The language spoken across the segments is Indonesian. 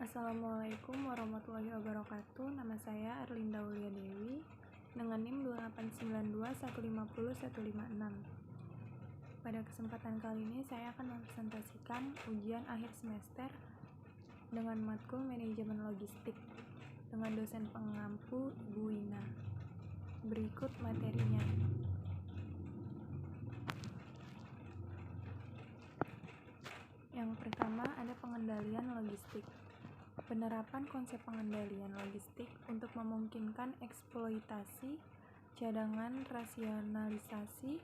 Assalamualaikum warahmatullahi wabarakatuh. Nama saya Erlinda Aulia Dewi dengan NIM 2892150.156. Pada kesempatan kali ini saya akan mempresentasikan ujian akhir semester dengan matkul manajemen logistik dengan dosen pengampu Ibu Wina. Berikut materinya. Yang pertama ada pengendalian logistik. Penerapan konsep pengendalian logistik untuk memungkinkan eksploitasi cadangan rasionalisasi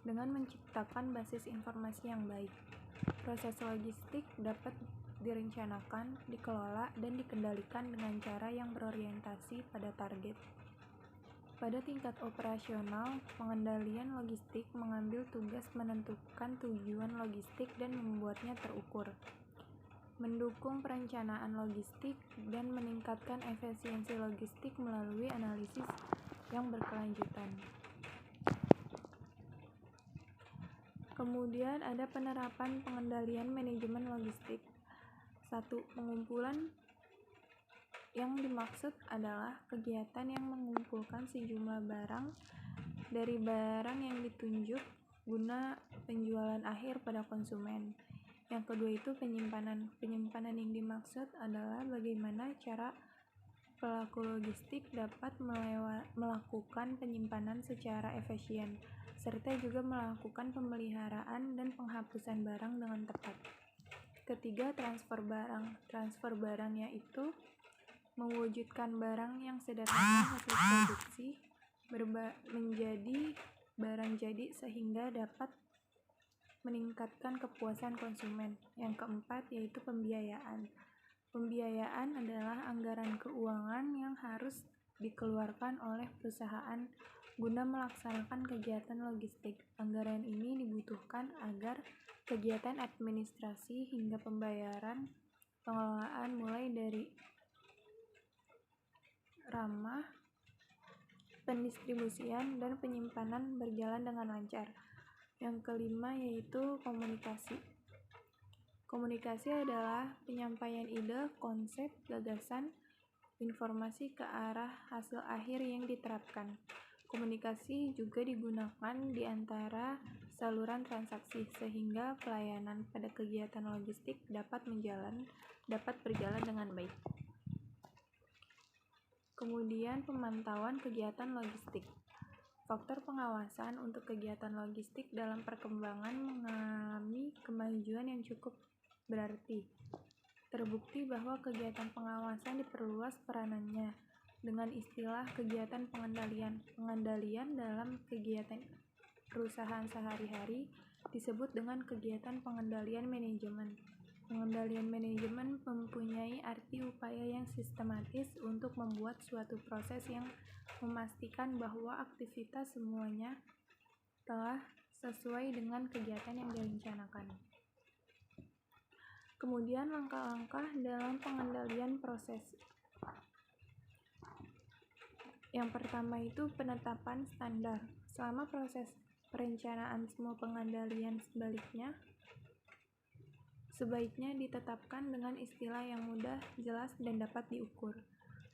dengan menciptakan basis informasi yang baik. Proses logistik dapat direncanakan, dikelola, dan dikendalikan dengan cara yang berorientasi pada target. Pada tingkat operasional, pengendalian logistik mengambil tugas menentukan tujuan logistik dan membuatnya terukur, mendukung perencanaan logistik, dan meningkatkan efisiensi logistik melalui analisis yang berkelanjutan. Kemudian ada penerapan pengendalian manajemen logistik. 1. Pengumpulan. Yang dimaksud adalah kegiatan yang mengumpulkan sejumlah barang dari barang yang ditunjuk guna penjualan akhir pada konsumen. Yang kedua itu penyimpanan. Penyimpanan yang dimaksud adalah bagaimana cara pelaku logistik dapat melakukan penyimpanan secara efisien, serta juga melakukan pemeliharaan dan penghapusan barang dengan tepat. Ketiga, transfer barang. Transfer barang yaitu mewujudkan barang yang sederhana hasil produksi menjadi barang jadi sehingga dapat meningkatkan kepuasan konsumen. Yang keempat yaitu pembiayaan. Pembiayaan adalah anggaran keuangan yang harus dikeluarkan oleh perusahaan guna melaksanakan kegiatan logistik. Anggaran ini dibutuhkan agar kegiatan administrasi hingga pembayaran pengelolaan mulai dari ramah, pendistribusian, dan penyimpanan berjalan dengan lancar. Yang kelima yaitu komunikasi. Komunikasi adalah penyampaian ide, konsep, gagasan, informasi ke arah hasil akhir yang diterapkan. Komunikasi juga digunakan di antara saluran transaksi sehingga pelayanan pada kegiatan logistik dapat berjalan dengan baik. Kemudian pemantauan kegiatan logistik. Faktor pengawasan untuk kegiatan logistik dalam perkembangan mengalami kemajuan yang cukup berarti. Terbukti bahwa kegiatan pengawasan diperluas peranannya dengan istilah kegiatan pengendalian. Pengendalian dalam kegiatan perusahaan sehari-hari disebut dengan kegiatan pengendalian manajemen. Pengendalian manajemen mempunyai arti upaya yang sistematis untuk membuat suatu proses yang memastikan bahwa aktivitas semuanya telah sesuai dengan kegiatan yang direncanakan. Kemudian langkah-langkah dalam pengendalian proses. Yang pertama itu penetapan standar. Selama proses perencanaan semua pengendalian sebaiknya ditetapkan dengan istilah yang mudah, jelas, dan dapat diukur.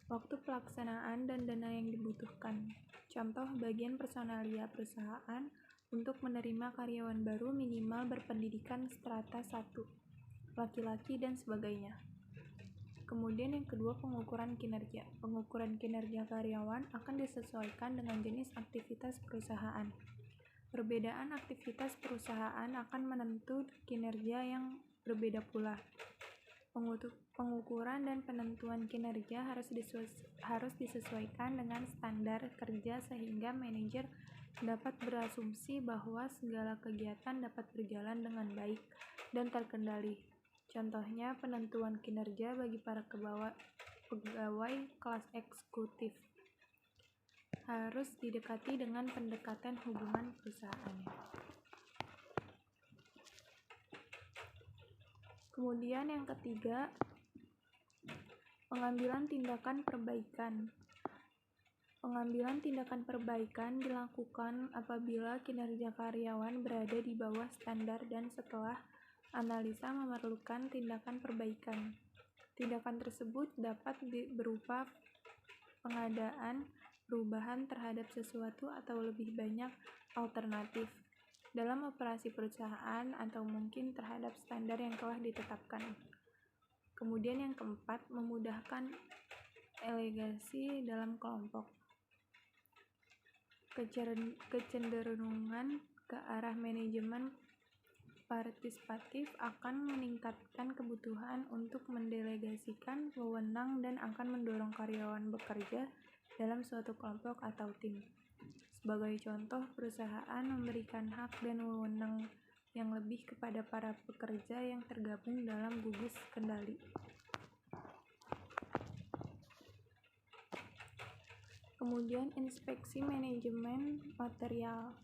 Waktu pelaksanaan dan dana yang dibutuhkan. Contoh bagian personalia perusahaan untuk menerima karyawan baru minimal berpendidikan strata 1, laki-laki, dan sebagainya. Kemudian yang kedua pengukuran kinerja. Pengukuran kinerja karyawan akan disesuaikan dengan jenis aktivitas perusahaan. Perbedaan aktivitas perusahaan akan menentu kinerja yang berbeda pula. Pengukuran dan penentuan kinerja harus disesuaikan dengan standar kerja sehingga manajer dapat berasumsi bahwa segala kegiatan dapat berjalan dengan baik dan terkendali. Contohnya penentuan kinerja bagi para pegawai kelas eksekutif harus didekati dengan pendekatan hubungan perusahaan. Kemudian yang ketiga, pengambilan tindakan perbaikan. Pengambilan tindakan perbaikan dilakukan apabila kinerja karyawan berada di bawah standar dan setelah analisa memerlukan tindakan perbaikan. Tindakan tersebut dapat berupa pengadaan perubahan terhadap sesuatu atau lebih banyak alternatif dalam operasi perusahaan atau mungkin terhadap standar yang telah ditetapkan. Kemudian yang keempat, memudahkan delegasi dalam kelompok. Kecenderungan ke arah manajemen partisipatif akan meningkatkan kebutuhan untuk mendelegasikan wewenang dan akan mendorong karyawan bekerja dalam suatu kelompok atau tim. Sebagai contoh, perusahaan memberikan hak dan wewenang yang lebih kepada para pekerja yang tergabung dalam gugus kendali. Kemudian inspeksi manajemen material.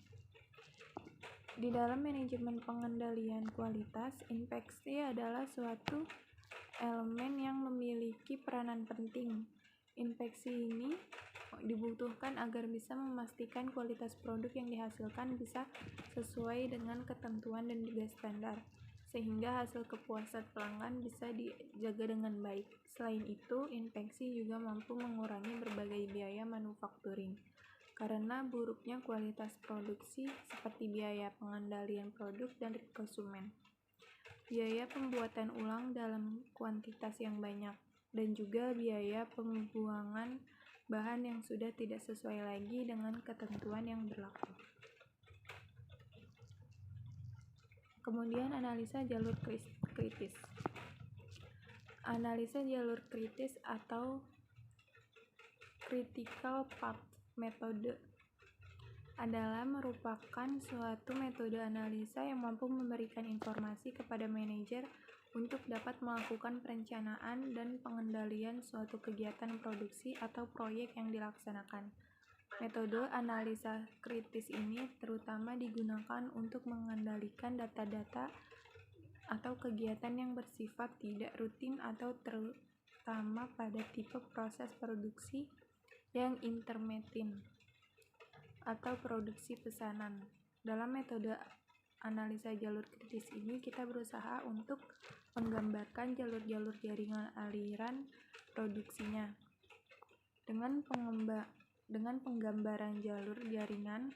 Di dalam manajemen pengendalian kualitas, inspeksi adalah suatu elemen yang memiliki peranan penting. Inspeksi ini dibutuhkan agar bisa memastikan kualitas produk yang dihasilkan bisa sesuai dengan ketentuan dan juga standar, sehingga hasil kepuasan pelanggan bisa dijaga dengan baik. Selain itu, inspeksi juga mampu mengurangi berbagai biaya manufakturing karena buruknya kualitas produksi seperti biaya pengendalian produk dan konsumen, biaya pembuatan ulang dalam kuantitas yang banyak, dan juga biaya pembuangan bahan yang sudah tidak sesuai lagi dengan ketentuan yang berlaku. Kemudian analisa jalur kritis. Analisa jalur kritis atau critical path metode adalah merupakan suatu metode analisa yang mampu memberikan informasi kepada manajer untuk dapat melakukan perencanaan dan pengendalian suatu kegiatan produksi atau proyek yang dilaksanakan. Metode analisa kritis ini terutama digunakan untuk mengendalikan data-data atau kegiatan yang bersifat tidak rutin atau terutama pada tipe proses produksi yang intermittent atau produksi pesanan. Dalam metode analisa jalur kritis ini, kita berusaha untuk menggambarkan jalur-jalur jaringan aliran produksinya. Dengan penggambaran jalur jaringan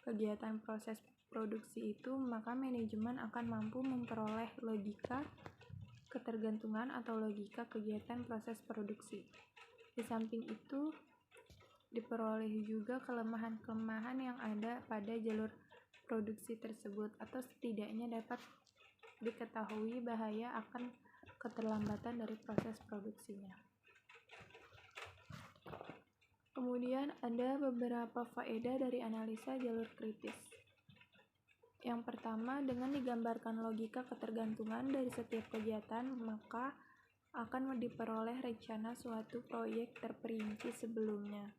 kegiatan proses produksi itu, maka manajemen akan mampu memperoleh logika ketergantungan atau logika kegiatan proses produksi. Di samping itu, diperoleh juga kelemahan-kelemahan yang ada pada jalur produksi tersebut, atau setidaknya dapat diketahui bahaya akan keterlambatan dari proses produksinya. Kemudian ada beberapa faedah dari analisa jalur kritis. Yang pertama, dengan digambarkan logika ketergantungan dari setiap kegiatan, maka akan diperoleh rencana suatu proyek terperinci sebelumnya.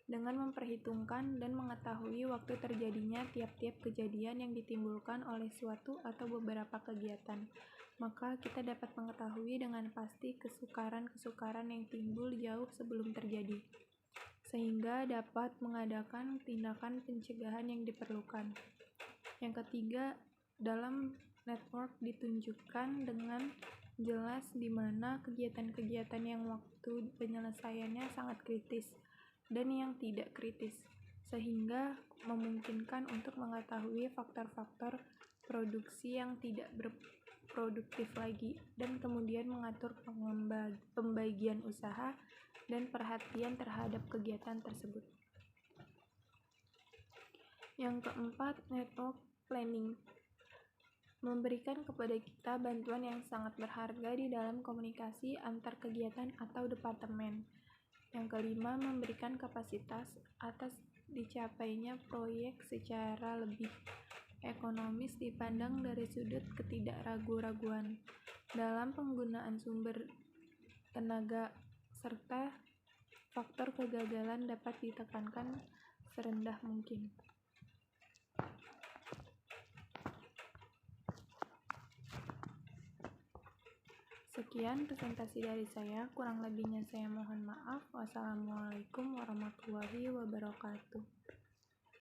Dengan memperhitungkan dan mengetahui waktu terjadinya tiap-tiap kejadian yang ditimbulkan oleh suatu atau beberapa kegiatan, maka kita dapat mengetahui dengan pasti kesukaran-kesukaran yang timbul jauh sebelum terjadi, sehingga dapat mengadakan tindakan pencegahan yang diperlukan. Yang ketiga, dalam network ditunjukkan dengan jelas di mana kegiatan-kegiatan yang waktu penyelesaiannya sangat kritis dan yang tidak kritis, sehingga memungkinkan untuk mengetahui faktor-faktor produksi yang tidak berproduktif lagi, dan kemudian mengatur pembagian usaha dan perhatian terhadap kegiatan tersebut. Yang keempat, network planning memberikan kepada kita bantuan yang sangat berharga di dalam komunikasi antar kegiatan atau departemen. Yang kelima, memberikan kapasitas atas dicapainya proyek secara lebih ekonomis dipandang dari sudut ketidakragu-raguan dalam penggunaan sumber tenaga, serta faktor kegagalan dapat ditekankan serendah mungkin. Sekian presentasi dari saya, kurang lebihnya saya mohon maaf. Wassalamualaikum warahmatullahi wabarakatuh.